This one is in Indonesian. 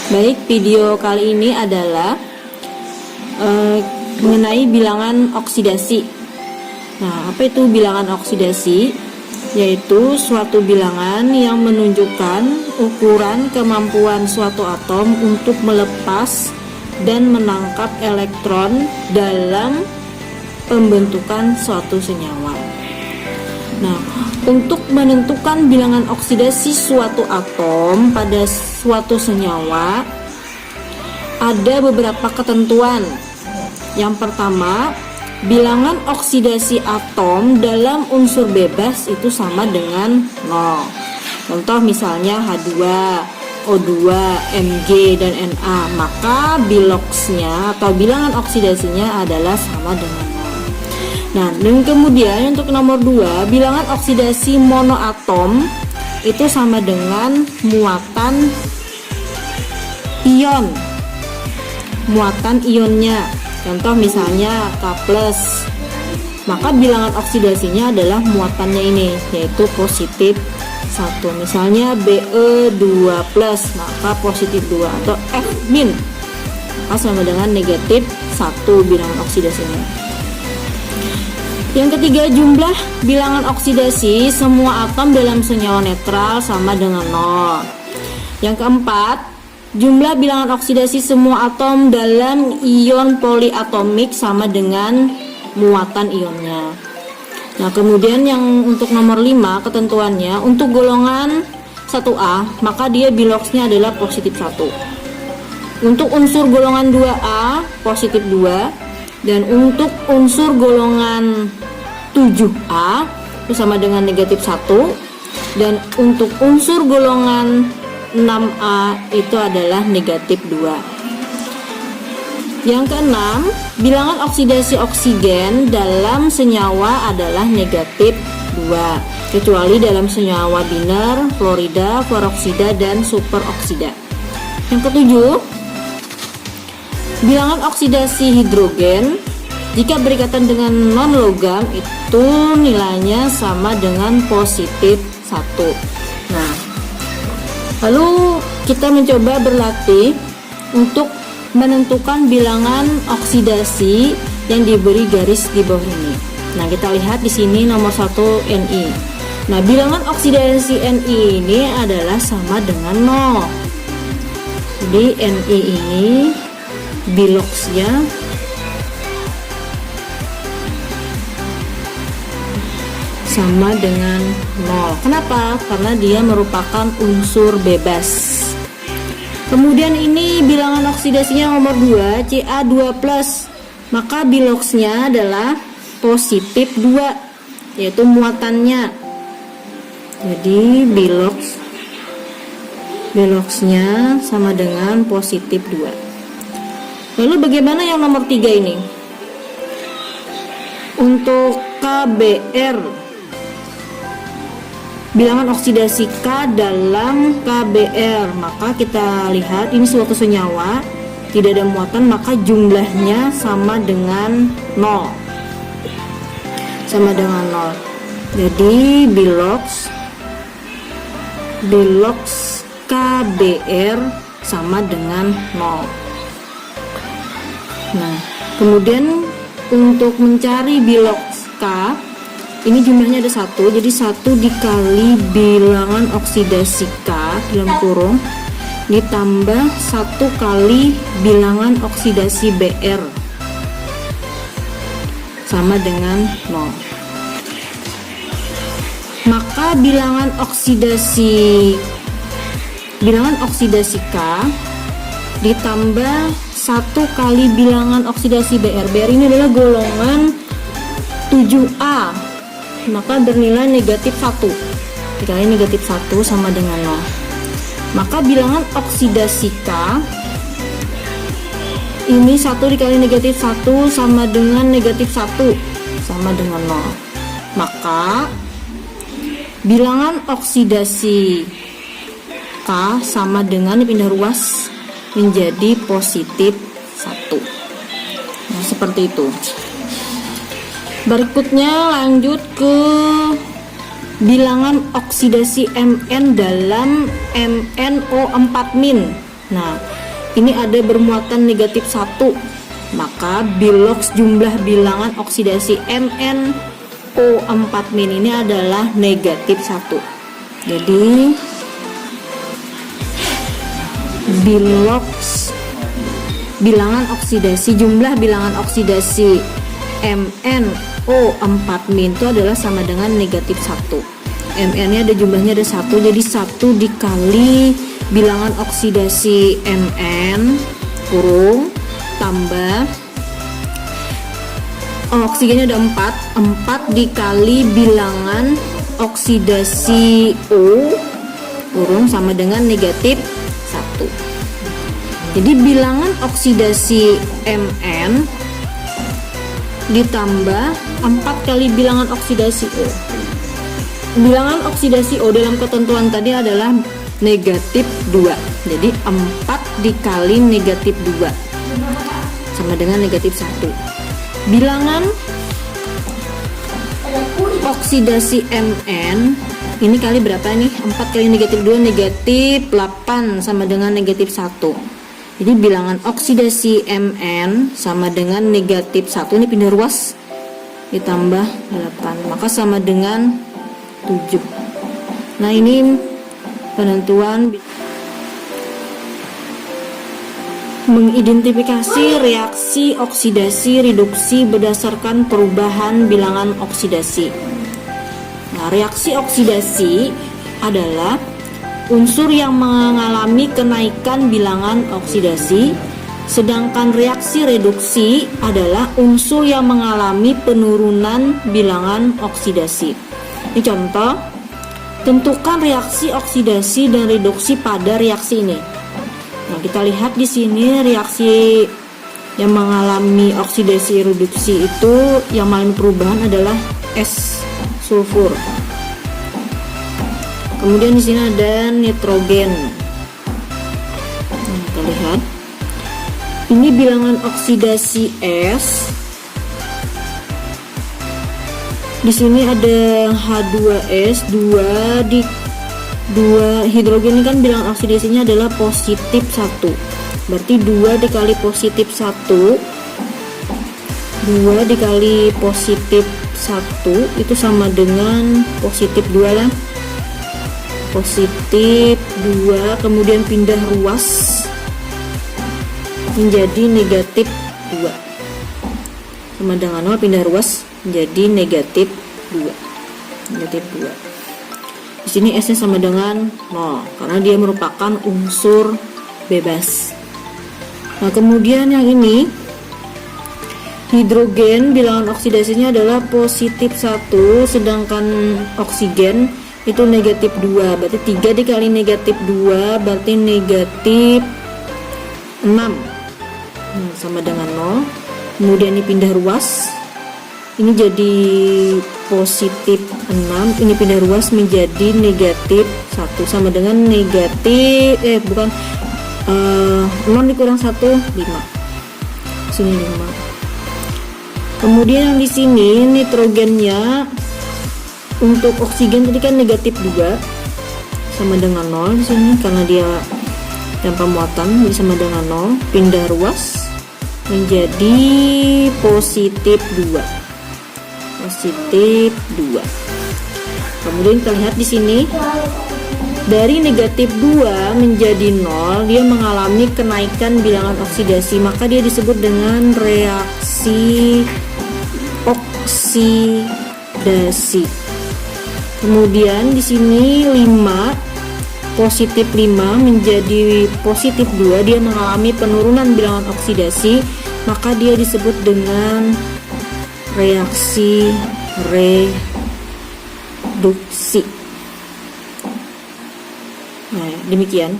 Baik, video kali ini adalah mengenai bilangan oksidasi. Nah, apa itu bilangan oksidasi? Yaitu suatu bilangan yang menunjukkan ukuran kemampuan suatu atom untuk melepas dan menangkap elektron dalam pembentukan suatu senyawa. Nah, untuk menentukan bilangan oksidasi suatu atom pada suatu senyawa ada beberapa ketentuan. Yang pertama, bilangan oksidasi atom dalam unsur bebas itu sama dengan 0. Contoh misalnya H2, O2, Mg, dan Na, maka biloxnya atau bilangan oksidasinya adalah sama dengan 0. Nah, dan kemudian untuk nomor 2, bilangan oksidasi monoatom itu sama dengan muatan ion. Muatan ionnya. Contoh misalnya K+, maka bilangan oksidasinya adalah muatannya ini, yaitu positif 1. Misalnya Be2+, maka positif 2, atau F- sama dengan negatif 1 bilangan oksidasinya. Yang ketiga, jumlah bilangan oksidasi semua atom dalam senyawa netral sama dengan 0. Yang keempat, jumlah bilangan oksidasi semua atom dalam ion poliatomik sama dengan muatan ionnya. Nah, kemudian yang untuk nomor 5 ketentuannya, untuk golongan 1A maka dia biloxnya adalah positif 1. Untuk unsur golongan 2A positif 2, dan untuk unsur golongan 7A itu sama dengan negatif 1, dan untuk unsur golongan 6A itu adalah negatif 2. Yang keenam, bilangan oksidasi oksigen dalam senyawa adalah negatif 2, kecuali dalam senyawa biner, fluorida, fluoroksida, dan superoksida. Yang ketujuh, bilangan oksidasi hidrogen jika berikatan dengan non-logam itu nilainya sama dengan positif 1. Nah, lalu kita mencoba berlatih untuk menentukan bilangan oksidasi yang diberi garis di bawah ini. Nah, kita lihat di sini nomor 1 Ni. Nah, bilangan oksidasi Ni ini adalah sama dengan 0. Jadi Ni ini biloxnya sama dengan 0. Kenapa? Karena dia merupakan unsur bebas. Kemudian ini bilangan oksidasinya nomor 2, Ca2+, maka biloxnya adalah positif 2, yaitu muatannya. Jadi biloxnya sama dengan positif 2. Lalu bagaimana yang nomor 3 ini? Untuk KBr, bilangan oksidasi K dalam KBr, maka kita lihat ini suatu senyawa, tidak ada muatan, maka jumlahnya sama dengan 0. Sama dengan 0. Jadi bilox KBr sama dengan 0. Nah, kemudian untuk mencari bilox K, ini jumlahnya ada 1, jadi 1 dikali bilangan oksidasi K dalam kurung ditambah 1 kali bilangan oksidasi Br sama dengan 0. Maka bilangan oksidasi K ditambah 1 kali bilangan oksidasi Br. Br ini adalah golongan 7A, maka bernilai negatif 1. Dikali negatif 1 sama dengan 0. Maka bilangan oksidasi K ini 1 dikali negatif 1 sama dengan negatif 1 sama dengan 0. Maka bilangan oksidasi K sama dengan dipindah ruas menjadi positif 1. Nah, seperti itu. Berikutnya lanjut ke bilangan oksidasi Mn dalam MnO4-. Nah, ini ada bermuatan negatif 1, maka bilox jumlah bilangan oksidasi MnO4- ini adalah negatif 1. Jadi bilox bilangan oksidasi, jumlah bilangan oksidasi MnO4- itu adalah sama dengan negatif 1. Mn nya ada jumlahnya ada 1, jadi 1 dikali bilangan oksidasi Mn kurung tambah oksigennya ada 4 dikali bilangan oksidasi O kurung sama dengan negatif 1. Jadi bilangan oksidasi Mn ditambah 4 kali bilangan oksidasi O. Bilangan oksidasi O dalam ketentuan tadi adalah negatif 2. Jadi 4 dikali negatif 2 sama dengan negatif 1. Bilangan oksidasi Mn ini kali berapa nih? 4 kali negatif 2 negatif 8 sama dengan negatif 1. Jadi bilangan oksidasi Mn sama dengan negatif 1, ini pindah ruas ditambah 8, maka sama dengan 7. Nah, ini penentuan mengidentifikasi reaksi oksidasi reduksi berdasarkan perubahan bilangan oksidasi. Nah, reaksi oksidasi adalah unsur yang mengalami kenaikan bilangan oksidasi, sedangkan reaksi reduksi adalah unsur yang mengalami penurunan bilangan oksidasi. Ini contoh. Tentukan reaksi oksidasi dan reduksi pada reaksi ini. Nah, kita lihat di sini reaksi yang mengalami oksidasi reduksi itu yang mengalami perubahan adalah es sulfur. Kemudian di sini ada nitrogen. Nah, kita lihat. Ini bilangan oksidasi es. Di sini ada H2S, 2 hidrogen ini kan bilangan oksidasinya adalah positif 1. Berarti 2 dikali positif 1, 2 dikali positif 1 itu sama dengan positif 2 lah. Positif 2, kemudian pindah ruas menjadi negatif 2. Sama dengan 0, pindah ruas menjadi negatif 2. Negatif 2. Di sini S-nya sama dengan 0 karena dia merupakan unsur bebas. Nah, kemudian yang ini hidrogen bilangan oksidasinya adalah positif 1, sedangkan oksigen itu negatif 2. Berarti 3 dikali negatif 2 berarti negatif 6. Sama dengan 0. Kemudian ini pindah ruas. Ini jadi positif 6, ini pindah ruas menjadi negatif 1 sama dengan negatif 0 dikurang 1, 5. Sini 5. Kemudian yang di sini nitrogennya untuk oksigen tadi kan negatif 2 sama dengan 0 di sini karena dia tanpa muatan, jadi sama dengan 0, pindah ruas menjadi positif 2. Positif 2. Kemudian kita lihat di sini dari negatif 2 menjadi 0, dia mengalami kenaikan bilangan oksidasi, maka dia disebut dengan reaksi oksidasi. Kemudian di sini 5 positif 5 menjadi positif 2, dia mengalami penurunan bilangan oksidasi, maka dia disebut dengan reaksi reduksi. Nah, demikian.